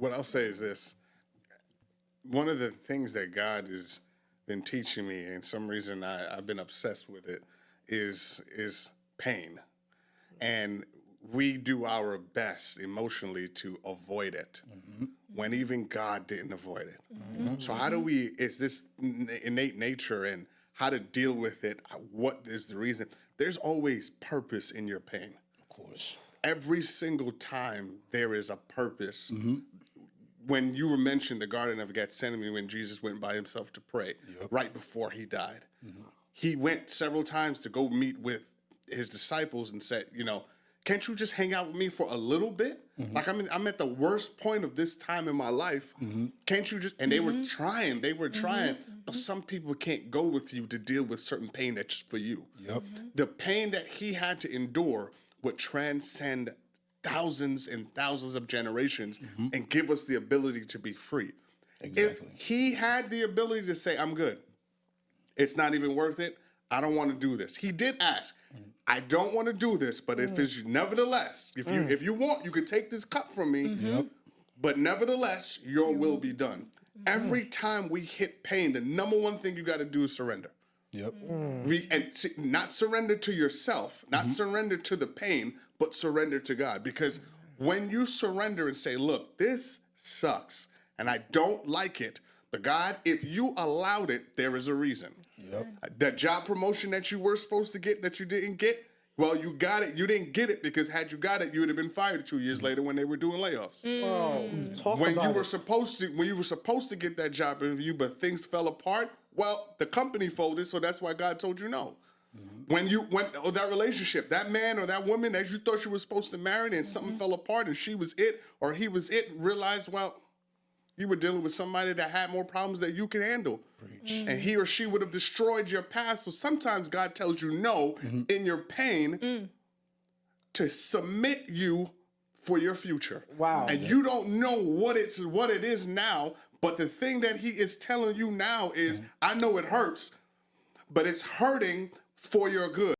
what I'll say is this. One of the things that God has been teaching me, and some reason I've been obsessed with it, is pain. And we do our best emotionally to avoid it when even God didn't avoid it. So how do we, it's this innate nature and how to deal with it. What is the reason? There's always purpose in your pain. Of course. Every single time there is a purpose. When you were mentioned the Garden of Gethsemane, when Jesus went by himself to pray right before he died, he went several times to go meet with his disciples and said, you know, can't you just hang out with me for a little bit? Like I'm at the worst point of this time in my life. Can't you just, and they were trying, but some people can't go with you to deal with certain pain that's just for you. The pain that he had to endure would transcend thousands and thousands of generations and give us the ability to be free. Exactly. If he had the ability to say, I'm good, it's not even worth it, I don't want to do this. He did ask, I don't want to do this, but if it's nevertheless, if you want, you can take this cup from me, but nevertheless, your will be done. Every time we hit pain, the number one thing you got to do is surrender. Not surrender to yourself, not surrender to the pain, but surrender to God. Because when you surrender and say, look, this sucks and I don't like it, but God, if you allowed it, there is a reason. That job promotion that you were supposed to get that you didn't get, well, you got it. You didn't get it because had you got it, you would have been fired 2 years later when they were doing layoffs. When you were supposed to get that job interview, but things fell apart, well, the company folded, so that's why God told you no. When that relationship, that man or that woman that you thought you were supposed to marry and something fell apart and she was it or he was it, realized, well, you were dealing with somebody that had more problems that you could handle. And he or she would have destroyed your past. So sometimes God tells you no in your pain to submit you for your future. Wow. And you don't know what it is now, but the thing that he is telling you now is, I know it hurts, but it's hurting for your good.